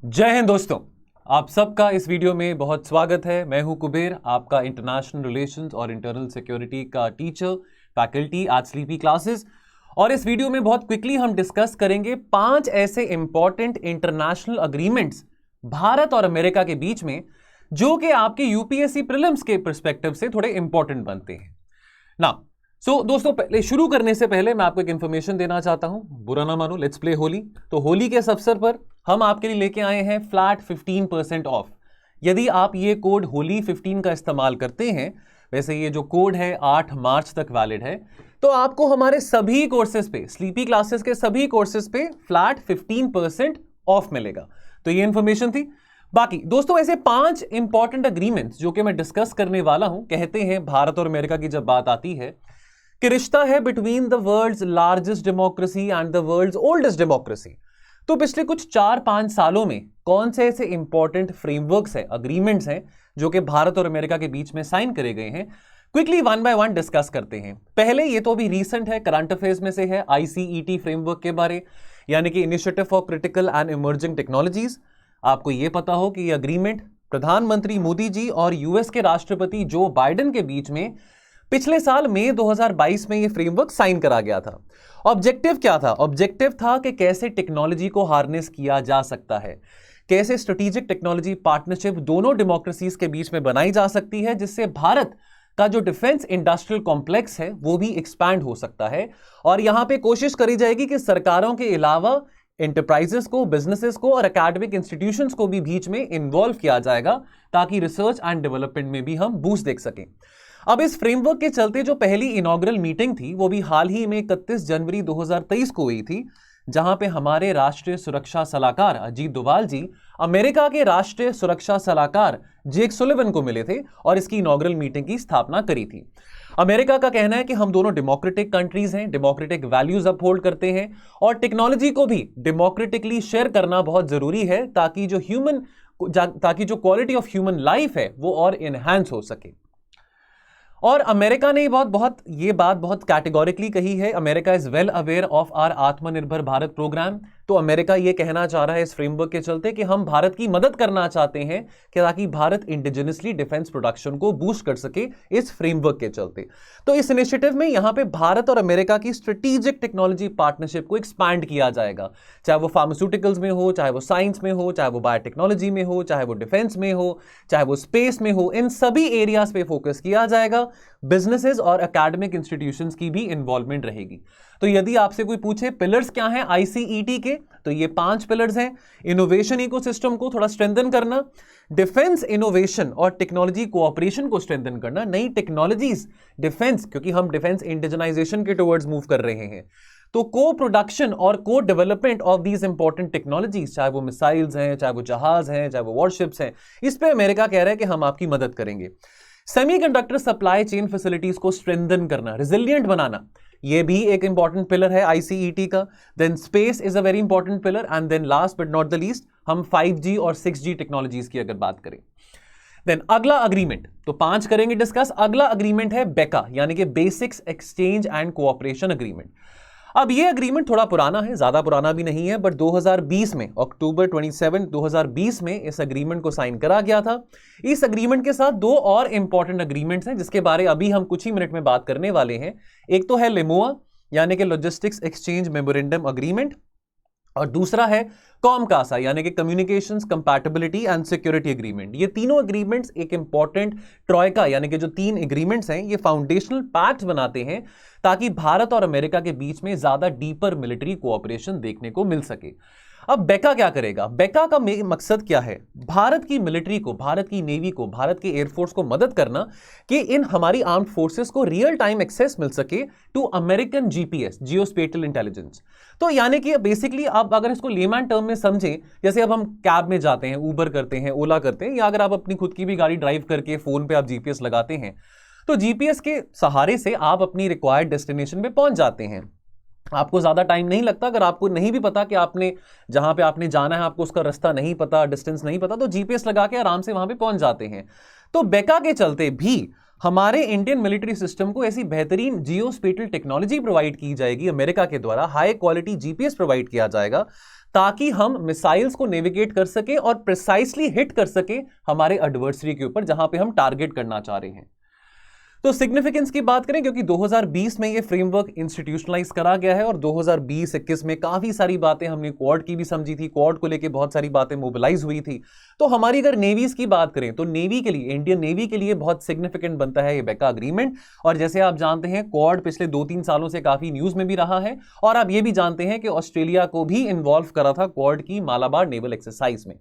जय हिंद दोस्तों, आप सबका इस वीडियो में बहुत स्वागत है। मैं हूं कुबेर, आपका इंटरनेशनल रिलेशंस और इंटरनल सिक्योरिटी का teacher faculty at sleepy classes. और इस वीडियो में बहुत क्विकली हम डिस्कस करेंगे 5 ऐसे इंपॉर्टेंट इंटरनेशनल अग्रीमेंट्स भारत और अमेरिका के बीच में जो कि आपके यूपीएससी प्रीलिम्स के पर्सपेक्टिव से थोड़े इंपॉर्टेंट बनते हैं ना। दोस्तों, पहले शुरू करने से पहले मैं आपको एक इंफॉर्मेशन देना चाहता हूं, बुरा ना मानो, लेट्स प्ले होली। तो होली के इस अवसर पर हम आपके लिए लेके आए हैं फ्लैट 15% ऑफ। यदि आप ये कोड होली 15 का इस्तेमाल करते हैं, वैसे ये जो कोड है 8 मार्च तक वैलिड है, तो आपको हमारे सभी कोर्सेज पे, स्लीपी क्लासेस के सभी कोर्सेज पे फ्लैट 15% ऑफ मिलेगा। तो ये इंफॉर्मेशन थी। बाकी दोस्तों, ऐसे 5 इंपॉर्टेंट अग्रीमेंट्स जो कि मैं डिस्कस करने वाला हूं, कहते हैं भारत और अमेरिका की जब बात आती है कि रिश्ता है between the world's largest democracy and the world's oldest democracy. तो पिछले कुछ 4-5 सालों में कौन से ऐसे इंपॉर्टेंट फ्रेमवर्क्स हैं, अग्रीमेंट्स हैं जो कि भारत और अमेरिका के बीच में साइन करे गए हैं, quickly one by one discuss करते हैं। पहले, ये तो अभी रीसेंट है, करंट अफेयर्स में से है, आईसीईटी फ्रेमवर्क के बारे, यानी कि initiative for critical and emerging technologies. आपको यह पता हो कि यह अग्रीमेंट प्रधानमंत्री मोदी जी और यूएस के राष्ट्रपति जो बाइडेन के बीच में पिछले साल मई 2022 में यह फ्रेमवर्क साइन करा गया था। ऑब्जेक्टिव क्या था? ऑब्जेक्टिव था कि कैसे टेक्नोलॉजी को हार्नेस किया जा सकता है, कैसे स्ट्रेटेजिक टेक्नोलॉजी पार्टनरशिप दोनों डेमोक्रेसीज के बीच में बनाई जा सकती है, जिससे भारत का जो डिफेंस इंडस्ट्रियल कॉम्प्लेक्स है वो भी एक्सपैंड हो सकता है। और यहां पे कोशिश करी जाएगी कि सरकारों के अलावा एंटरप्राइजेस को, बिजनेसेस को और एकेडमिक इंस्टीट्यूशंस को भी बीच में इन्वॉल्व किया जाएगा, ताकि रिसर्च एंड डेवलपमेंट में भी हम बूस्ट देख सकें। अब इस फ्रेमवर्क के चलते जो पहली इनॉग्रल मीटिंग थी वो भी हाल ही में 31 जनवरी 2023 को हुई थी, जहां पे हमारे राष्ट्रीय सुरक्षा सलाहकार अजीत डोभाल जी अमेरिका के राष्ट्रीय सुरक्षा सलाहकार जेक सुलिवन को मिले थे और इसकी इनॉग्रल मीटिंग की स्थापना करी थी। अमेरिका का कहना है कि हम दोनों डेमोक्रेटिक कंट्रीज हैं, डेमोक्रेटिक वैल्यूज अपहोल्ड करते हैं और टेक्नोलॉजी को भी डेमोक्रेटिकली शेयर करना बहुत जरूरी है, ताकि जो क्वालिटी ऑफ ह्यूमन लाइफ है वो और एनहांस हो सके। और अमेरिका ने ये बात बहुत कैटेगोरिकली कही है। America is well aware of our Atmanirbhar Bharat programme. तो अमेरिका ये कहना चाह रहा है इस फ्रेमवर्क के चलते कि हम भारत की मदद करना चाहते हैं कि ताकि भारत इंडिजिनसली डिफेंस प्रोडक्शन को बूस्ट कर सके इस फ्रेमवर्क के चलते। तो इस इनिशिएटिव में यहां पे भारत और अमेरिका की स्ट्रेटेजिक टेक्नोलॉजी पार्टनरशिप को एक्सपैंड किया जाएगा, चाहे वो फार्मास्यूटिकल्स में हो, चाहे वो साइंस में हो, चाहे वो बायोटेक्नोलॉजी में हो, चाहे वो डिफेंस में हो, चाहे वो स्पेस में हो। इन सभी एरियाज पे फोकस किया जाएगा। बिजनेसेस और एकेडमिक इंस्टीट्यूशंस की भी इन्वॉल्वमेंट रहेगी। तो यदि आपसे कोई पूछे पिलर्स क्या हैं आईसीईटी के, तो ये 5 पिलर्स हैं। इनोवेशन इकोसिस्टम को थोड़ा स्ट्रेंथन करना, डिफेंस इनोवेशन और टेक्नोलॉजी कोऑपरेशन को स्ट्रेंथन करना, नई टेक्नोलॉजीज डिफेंस, क्योंकि हम डिफेंस इंडिजिनाइजेशन के टुवर्ड्स मूव कर रहे हैं, तो को प्रोडक्शन और को development of these important technologies, चाहे वो मिसाइल्स हैं, चाहे वो जहाज हैं, चाहे वो वॉरशिप्स हैं, इस पे अमेरिका कह रहा है कि हम आपकी मदद करेंगे। सेमीकंडक्टर सप्लाई चेन फैसिलिटीज को स्ट्रेंथन करना, रिजिलिएंट बनाना, ये भी एक इंपॉर्टेंट पिलर है आईसीईटी का। Then space is a very important pillar and then last but not the least हम 5G और 6G टेक्नोलॉजीज की अगर बात करें। देन अगला अग्रीमेंट, तो 5 करेंगे डिस्कस। अगला अग्रीमेंट है बेका, यानी कि basics exchange and cooperation agreement. अब ये अग्रीमेंट थोड़ा पुराना है, ज्यादा पुराना भी नहीं है, बट 2020 में अक्टूबर 27 2020 में इस अग्रीमेंट को साइन करा गया था। इस अग्रीमेंट के साथ 2 और इंपॉर्टेंट अग्रीमेंट्स हैं जिसके बारे अभी हम कुछ ही मिनट में बात करने वाले हैं। एक तो है लिमोआ, यानी कि लॉजिस्टिक्स एक्सचेंज मेमोरेंडम अग्रीमेंट, और दूसरा है कॉमकासा, यानी कि communications compatibility and security agreement. ये तीनों एग्रीमेंट्स एक इंपॉर्टेंट ट्रॉयका, यानी कि जो 3 एग्रीमेंट्स हैं, ये फाउंडेशनल पैक्ट बनाते हैं ताकि भारत और अमेरिका के बीच में ज्यादा डीपर मिलिट्री कोऑपरेशन देखने को मिल सके। अब बेका क्या करेगा? बेका का मकसद क्या है? भारत की मिलिट्री को, भारत की नेवी को, भारत के एयरफोर्स को मदद करना कि इन हमारी आर्म्ड फोर्सेस को रियल टाइम एक्सेस मिल सके टू अमेरिकन जीपीएस, जियोस्पेटियल इंटेलिजेंस। तो यानी कि बेसिकली आप अगर इसको लेमैन टर्म में समझें, जैसे अब हम कैब में जाते हैं, उबर करते हैं, ओला करते हैं, या अगर आप अपनी खुद की भी गाड़ी ड्राइव करके फोन पे आप जीपीएस लगाते हैं, तो जीपीएस के सहारे से आप अपनी रिक्वायर्ड डेस्टिनेशन पे पहुंच जाते हैं। आपको ज्यादा टाइम नहीं लगता। अगर आपको नहीं भी पता कि आपने जहां पे आपने जाना है, आपको उसका रास्ता नहीं पता, डिस्टेंस नहीं पता, तो जीपीएस लगा के आराम से वहां पे पहुंच जाते हैं। तो बेका के चलते भी हमारे इंडियन मिलिट्री सिस्टम को ऐसी बेहतरीन जियो स्पेटियल टेक्नोलॉजी प्रोवाइड की जाएगी अमेरिका के द्वारा, हाई क्वालिटी जीपीएस प्रोवाइड किया जाएगा, ताकि हम मिसाइल्स को नेविगेट कर सके और प्रिसाइसली हिट कर सके हमारे एडवर्सरी के ऊपर जहां पे हम टारगेट करना चाह रहे हैं। तो सिग्निफिकेंस की बात करें, क्योंकि 2020 में ये फ्रेमवर्क इंस्टीट्यूशनलाइज करा गया है और 2020-21 में काफी सारी बातें हमने क्वाड की भी समझी थी, क्वाड को लेके बहुत सारी बातें मोबिलाइज हुई थी। तो हमारी अगर नेवीज की बात करें तो नेवी के लिए, इंडियन नेवी के लिए बहुत सिग्निफिकेंट बनता है ये बेका अग्रीमेंट। और जैसे आप जानते हैं क्वाड पिछले 2-3 सालों से काफी न्यूज में भी रहा है, और आप ये भी जानते हैं कि ऑस्ट्रेलिया को भी इन्वॉल्व करा था क्वाड की मालाबार नेवल एक्सरसाइज में।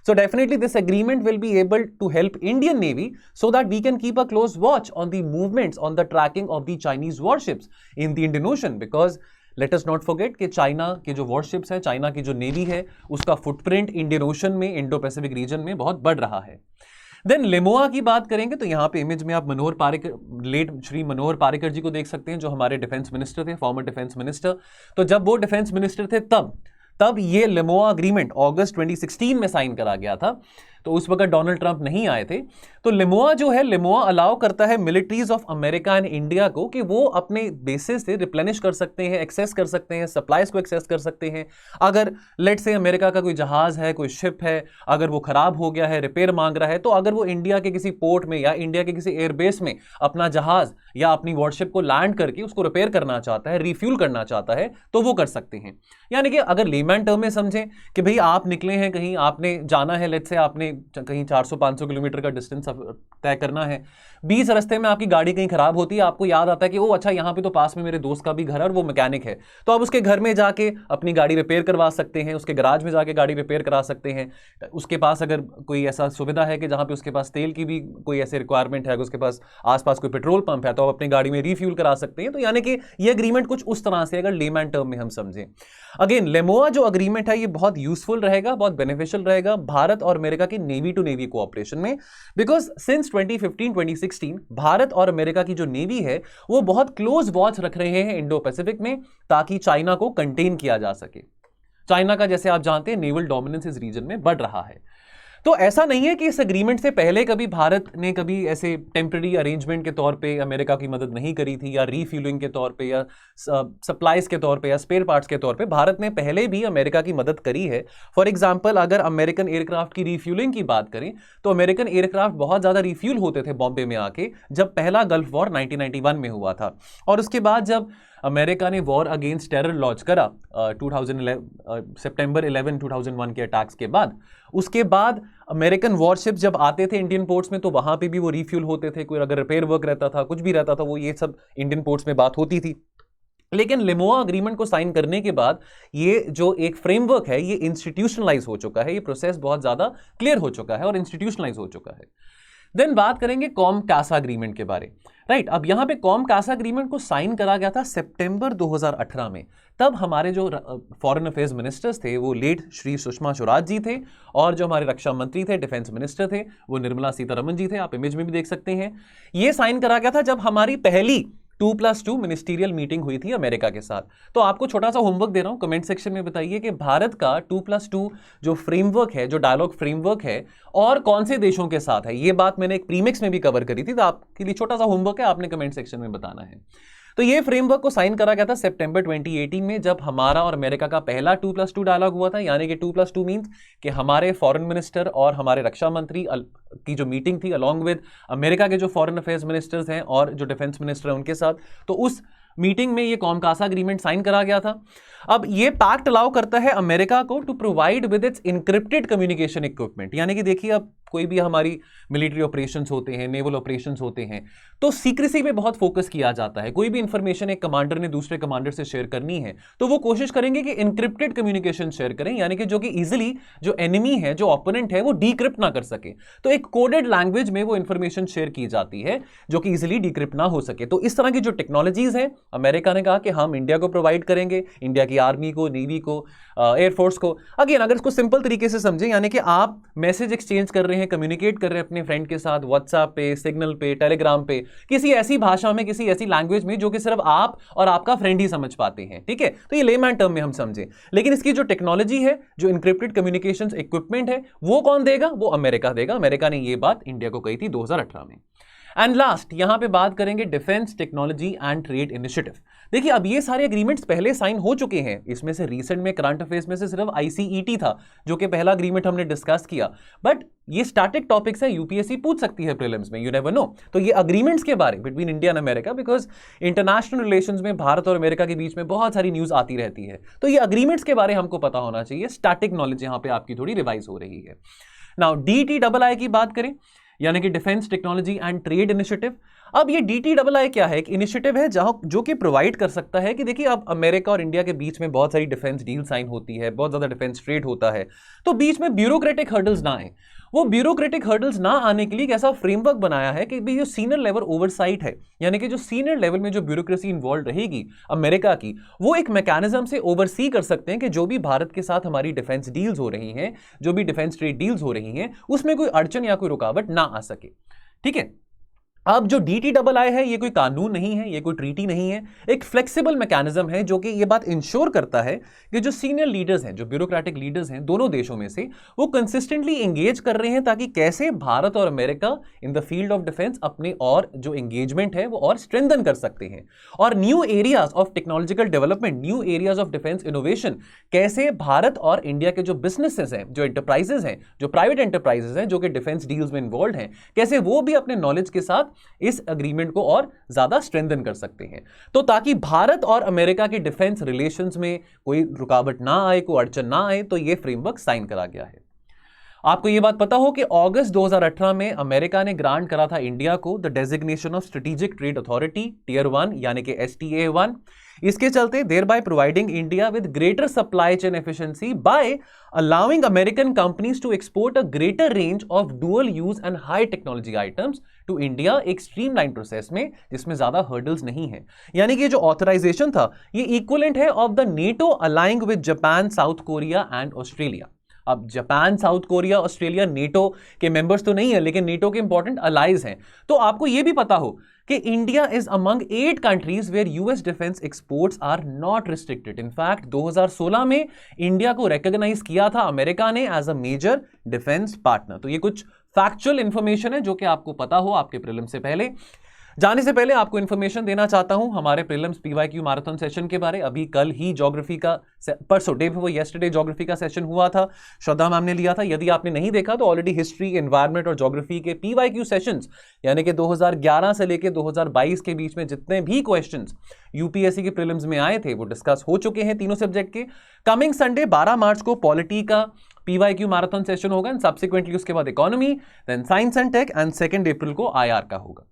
So definitely this agreement will be able to help Indian Navy so that we can keep a close watch on the movements, on the tracking of the Chinese warships in the Indian Ocean, because let us not forget कि China के जो warships हैं, China की जो navy है, उसका footprint Indian ocean में, Indo Pacific region में बहुत बढ़ रहा है। देन लेमोआ की बात करेंगे तो यहाँ पे इमेज में आप मनोहर पारिकर, लेट श्री मनोहर पारिकर जी को देख सकते हैं, जो हमारे डिफेंस मिनिस्टर थे, फॉर्मर डिफेंस मिनिस्टर। तो जब वो डिफेंस मिनिस्टर थे तब ये लेमोआ अग्रीमेंट अगस्त 2016 में साइन करा गया था। तो उस वक्त डोनाल्ड ट्रंप नहीं आए थे। तो लेमोआ जो है, लेमोआ अलाउ करता है militaries of America and India को कि वो अपने बेसिस से रिप्लेनिश कर सकते हैं, एक्सेस कर सकते हैं, सप्लाईज को एक्सेस कर सकते हैं। अगर लेट से अमेरिका का कोई जहाज है, कोई शिप है, अगर वो खराब हो गया है, रिपेयर मांग रहा है, तो अगर वो इंडिया के किसी पोर्ट में या इंडिया के किसी एयरबेस में अपना जहाज या अपनी वॉरशिप को लैंड करके उसको रिपेयर करना चाहता है, रिफ्यूल करना चाहता है, तो वो कर सकते हैं। यानी कि अगर लेमैन टर्म में समझें कि भाई आप निकले हैं कहीं, आपने जाना है, लेट से आपने कहीं 400-500 किलोमीटर का डिस्टेंस तय करना है, 20 रास्ते में आपकी गाड़ी कहीं खराब होती है, आपको याद आता है कि ओ अच्छा यहाँ पे तो पास में मेरे दोस्त का भी घर है और वो मैकेनिक है, तो आप उसके घर में जाके अपनी गाड़ी रिपेयर करवा सकते हैं, उसके गराज में जाके गाड़ी रिपेयर करा सकते हैं। उसके पास अगर कोई ऐसा सुविधा है कि जहाँ पे उसके पास तेल की भी कोई ऐसे रिक्वायरमेंट है, अगर उसके पास आसपास कोई पेट्रोल पंप है, तो आप अपनी गाड़ी में रिफ्यूल करा सकते हैं। तो यानी कि ये अग्रीमेंट कुछ उस तरह से अगर लेमैन टर्म में हम समझें। अगेन लेमोआ जो अग्रीमेंट है ये बहुत यूजफुल रहेगा, बहुत बेनिफिशियल रहेगा भारत और अमेरिका की नेवी टू नेवी कोऑपरेशन में, बिकॉज सिंस 2015-2016 भारत और अमेरिका की जो नेवी है वो बहुत क्लोज वॉच रख रहे हैं इंडो पैसिफिक में, ताकि चाइना को कंटेन किया जा सके। चाइना का, जैसे आप जानते हैं, नेवल डोमिनेंस इस रीजन में बढ़ रहा है। तो ऐसा नहीं है कि इस एग्रीमेंट से पहले कभी भारत ने कभी ऐसे टेम्पररी अरेंजमेंट के तौर पे अमेरिका की मदद नहीं करी थी, या रीफ्यूलिंग के तौर पे, या सप्लाईज के तौर पे, या स्पेयर पार्ट्स के तौर पे भारत ने पहले भी अमेरिका की मदद करी है। फॉर एग्जांपल अगर अमेरिकन एयरक्राफ्ट की रीफ्यूलिंग की बात करें तो अमेरिकन एयरक्राफ्ट बहुत ज़्यादा रिफ्यूल होते थे बॉम्बे में आके, जब पहला गल्फ वॉर 1991 में हुआ था। और उसके बाद जब अमेरिका ने वॉर अगेंस्ट टेरर लॉन्च करा 2011 सितंबर 11 2001 के अटैक्स के बाद, उसके बाद अमेरिकन वॉरशिप जब आते थे इंडियन पोर्ट्स में तो वहां पे भी वो रिफ्यूल होते थे, कोई अगर रिपेयर वर्क रहता था, कुछ भी रहता था, वो ये सब इंडियन पोर्ट्स में बात होती थी। लेकिन लेमोआ अग्रीमेंट को साइन करने के बाद ये जो एक फ्रेमवर्क है ये इंस्टीट्यूशनलाइज हो चुका है, ये प्रोसेस बहुत ज्यादा क्लियर हो चुका है और इंस्टीट्यूशनलाइज हो चुका है। देन बात करेंगे कॉम कासा अग्रीमेंट के बारे, राइट। अब यहां पे कॉम कासा अग्रीमेंट को साइन करा गया था सितंबर 2018 में। तब हमारे जो फॉरेन अफेयर्स मिनिस्टर्स थे वो लेट श्री सुषमा स्वराज जी थे, और जो हमारे रक्षा मंत्री थे, डिफेंस मिनिस्टर थे, वो निर्मला सीतारमण जी थे। आप इमेज में भी देख सकते हैं। ये साइन करा गया था जब हमारी पहली 2+2 मिनिस्टीरियल मीटिंग हुई थी अमेरिका के साथ। तो आपको छोटा सा होमवर्क दे रहा हूं, कमेंट सेक्शन में बताइए कि भारत का 2+2 जो फ्रेमवर्क है, जो डायलॉग फ्रेमवर्क है, और कौन से देशों के साथ है। ये बात मैंने एक प्रीमिक्स में भी कवर करी थी, तो आपके लिए छोटा सा होमवर्क है, आपने कमेंट सेक्शन में बताना है। तो ये फ्रेमवर्क को साइन करा गया था सितंबर 2018 में, जब हमारा और अमेरिका का पहला 2+2 डायलॉग हुआ था। यानी कि 2+2 मींस कि हमारे फॉरेन मिनिस्टर और हमारे रक्षा मंत्री की जो मीटिंग थी अलॉन्ग विद अमेरिका के जो फॉरेन अफेयर्स मिनिस्टर्स हैं और जो डिफेंस मिनिस्टर हैं उनके साथ, तो उस मीटिंग में ये कॉम कासा अग्रीमेंट साइन करा गया था। अब ये पैक्ट अलाउ करता है अमेरिका को to provide with its encrypted communication equipment. यानी कि देखिए, अब कोई भी हमारी मिलिट्री ऑपरेशंस होते हैं, नेवल ऑपरेशंस होते हैं, तो सीक्रेसी पे बहुत फोकस किया जाता है। कोई भी इंफॉर्मेशन एक कमांडर ने दूसरे कमांडर से शेयर करनी है तो वो कोशिश करेंगे कि इनक्रिप्टेड कम्युनिकेशन शेयर करें, यानी कि जो कि इजिली जो एनिमी है, जो ओपोनेंट है, वो डीक्रिप्ट ना कर सके। तो एक कोडेड लैंग्वेज में वो इंफॉर्मेशन शेयर की जाती है जो कि इजिली डीक्रिप्ट ना हो सके। तो इस तरह की जो टेक्नोलॉजीज है, अमेरिका ने कहा कि हम इंडिया को प्रोवाइड करेंगे, इंडिया की आर्मी को, नेवी को, एयरफोर्स को। अगेन अगर इसको सिंपल तरीके से समझें, यानी कि आप मैसेज एक्सचेंज कर रहे हैं, कम्युनिकेट कर रहे हैं अपने फ्रेंड के साथ व्हाट्सएप पे, सिग्नल पे, टेलीग्राम पे, किसी ऐसी भाषा में, किसी ऐसी लैंग्वेज में जो कि सिर्फ आप और आपका फ्रेंड ही समझ पाते हैं, ठीक है। तो ये लेमैन टर्म में हम समझें। लेकिन इसकी जो टेक्नोलॉजी है, जो इनक्रिप्टेड कम्युनिकेशंस इक्विपमेंट है, वो कौन देगा? वो अमेरिका देगा। अमेरिका ने ये बात इंडिया को कही थी 2018 में। एंड लास्ट यहां पे बात करेंगे defence technology and trade initiative. देखिए अब ये सारे एग्रीमेंट्स पहले साइन हो चुके हैं, इसमें से रिसेंट में करंट अफेयर्स में से सिर्फ आईसीईटी था जो कि पहला एग्रीमेंट हमने डिस्कस किया, बट ये स्टैटिक टॉपिक्स है, यूपीएससी पूछ सकती है प्रीलिम्स में, यू नेवर नो। तो ये एग्रीमेंट्स के बारे between India and America, because international relations में भारत और अमेरिका के बीच में बहुत सारी न्यूज आती रहती है, तो ये एग्रीमेंट्स के बारे हमको पता होना चाहिए। स्टैटिक नॉलेज यहां पे आपकी थोड़ी रिवाइज हो रही है। नाउ DTII की बात करें, यानी कि defence technology and trade initiative. अब ये DTII क्या है? एक इनिशिएटिव है जहां जो कि प्रोवाइड कर सकता है कि देखिए अब अमेरिका और इंडिया के बीच में बहुत सारी डिफेंस डील साइन होती है, बहुत ज्यादा डिफेंस ट्रेड होता है, तो बीच में ब्यूरोक्रेटिक हर्डल्स ना आए। वो ब्यूरोक्रेटिक हर्डल्स ना आने के लिए एक ऐसा फ्रेमवर्क बनाया है कि भी जो सीनियर लेवल ओवरसाइट है, यानी कि जो सीनियर लेवल में जो ब्यूरोक्रेसी इन्वॉल्व रहेगी अमेरिका की, वो एक मैकेनिज्म से ओवरसी कर सकते हैं कि जो भी भारत के साथ हमारी डिफेंस डील्स हो रही हैं, जो भी डिफेंस ट्रेड डील्स हो रही हैं, उसमें कोई अड़चन या कोई रुकावट ना आ सके। ठीक है, अब जो DTII है ये कोई कानून नहीं है, ये कोई ट्रीटी नहीं है, एक फ्लेक्सिबल मैकेनिज्म है जो कि ये बात इंश्योर करता है कि जो सीनियर लीडर्स हैं, जो ब्यूरोक्रेटिक लीडर्स हैं दोनों देशों में से, वो कंसिस्टेंटली एंगेज कर रहे हैं ताकि कैसे भारत और America in the field of defence अपने और जो एंगेजमेंट है वो और स्ट्रेंथन कर सकते हैं, और new areas of technological development, new areas of defence innovation, कैसे भारत और इंडिया के जो बिजनेसेस हैं, जो एंटरप्राइजेस हैं, जो प्राइवेट एंटरप्राइजेस हैं जो कि डिफेंस डील्स में इन्वॉल्व हैं, कैसे वो भी अपने नॉलेज के साथ इस एग्रीमेंट को और ज्यादा स्ट्रेंथन कर सकते हैं। तो ताकि भारत और अमेरिका के डिफेंस रिलेशंस में कोई रुकावट ना आए, कोई अड़चन ना आए, तो यह फ्रेमवर्क साइन करा गया है। आपको यह बात पता हो कि अगस्त 2018 में अमेरिका ने ग्रांट करा था इंडिया को the designation of strategic trade authority tier 1 यानी कि STA1। इसके चलते thereby providing India with greater supply chain efficiency by allowing American companies to export a greater range of dual use and high technology items to India, एक streamlined process में जिसमें ज्यादा hurdles नहीं है। यानी कि जो ऑथराइजेशन था ये इक्विवेलेंट है of the NATO aligning with Japan, South Korea and Australia. अब Japan, South Korea, Australia NATO के मेंबर्स तो नहीं है, लेकिन नेटो के इंपॉर्टेंट अलाइज हैं। तो आपको यह भी पता हो कि India is among 8 countries where US defence exports are not restricted. In fact 2016 में इंडिया को रिकॉग्नाइज किया था अमेरिका ने as a major defence partner. तो ये कुछ फैक्चुअल इंफॉर्मेशन है जो कि आपको पता हो आपके प्रीलिम से पहले। जाने से पहले आपको इन्फॉर्मेशन देना चाहता हूं हमारे प्रीलिम्स PYQ मैराथन सेशन के बारे। अभी कल ही ज्योग्राफी का, परसों डे वो येस्टरडे ज्योग्राफी का सेशन हुआ था, श्रद्धा मैम ने लिया था। यदि आपने नहीं देखा तो ऑलरेडी हिस्ट्री, एनवायरनमेंट और ज्योग्राफी के PYQ सेशंस यानी कि 2011 से लेकर 2022 के बीच में जितने भी क्वेश्चंस यूपीएससी के प्रीलिम्स में आए थे वो डिस्कस हो चुके हैं तीनों सब्जेक्ट के। कमिंग संडे 12 मार्च को पॉलिटी का PYQ मैराथन सेशन होगा, एंड सब्सिक्वेंटली उसके बाद economy, then science and tech, and 2 April को IR का होगा।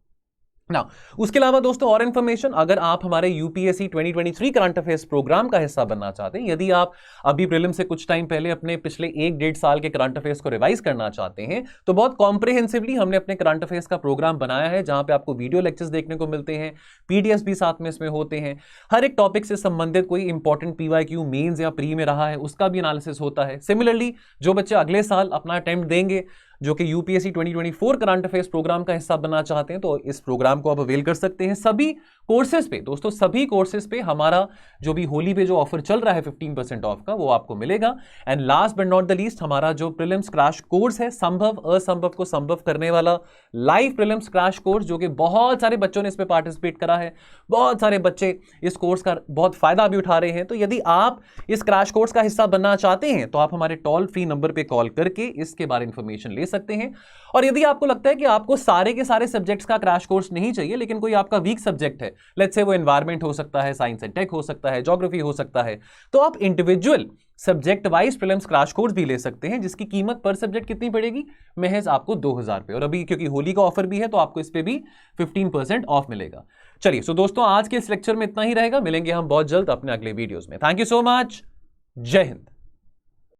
ना उसके अलावा दोस्तों और इन्फॉर्मेशन, अगर आप हमारे यूपीएससी 2023 करंट अफेयर्स प्रोग्राम का हिस्सा बनना चाहते हैं, यदि आप अभी प्रीलिम से कुछ टाइम पहले अपने पिछले 1-1.5 साल के करंट अफेयर्स को रिवाइज करना चाहते हैं, तो बहुत कॉम्प्रिहेंसिवली हमने अपने करंट अफेयर्स का प्रोग्राम बनाया है जहां पे आपको वीडियो लेक्चर्स देखने को मिलते हैं, पीडीएफ भी साथ में इसमें होते हैं। हर एक टॉपिक से संबंधित कोई इंपॉर्टेंट PYQ मेंस या प्री में रहा है उसका भी एनालिसिस होता है। सिमिलरली जो बच्चे अगले साल अपना अटेम्प्ट देंगे जो कि यूपीएससी 2024 करंट अफेयर्स प्रोग्राम का हिस्सा बनना चाहते हैं, तो इस प्रोग्राम को आप अवेल कर सकते हैं। सभी कोर्सेज पे दोस्तों, सभी कोर्सेज पे हमारा जो भी होली पे जो ऑफर चल रहा है 15% ऑफ का, वो आपको मिलेगा। And last but not the least, हमारा जो प्रीलिम्स क्रैश कोर्स है, संभव असंभव को संभव करने वाला लाइव प्रीलिम्स क्रैश कोर्स, जो कि बहुत सारे बच्चों ने इसमें पार्टिसिपेट करा है, बहुत सारे बच्चे इस कोर्स का बहुत फायदा भी उठा रहे हैं। तो यदि आप इस क्रैश कोर्स का हिस्सा बनना चाहते हैं तो आप हमारे टोल फ्री नंबर पे कॉल करके इसके बारे में इंफॉर्मेशन ले सकते हैं। और यदि आपको लगता है कि आपको सारे के सारे सब्जेक्ट्स का क्रैश कोर्स नहीं चाहिए, लेकिन कोई आपका वीक सब्जेक्ट है, लेट्स से वो एनवायरनमेंट हो सकता है, साइंस एंड टेक हो सकता है, ज्योग्राफी हो सकता है, तो आप individual subject wise prelims crash course भी ले सकते हैं, जिसकी कीमत पर सब्जेक्ट कितनी पड़ेगी, महज आपको 2000 पे। और अभी क्योंकि होली का ऑफर भी है तो आपको इस पे भी 15% ऑफ मिलेगा। चलिए सो दोस्तों, आज के इस लेक्चर में इतना ही रहेगा। मिलेंगे हम बहुत जल्द अपने अगले वीडियोस में। Thank you so much. जय हिंद।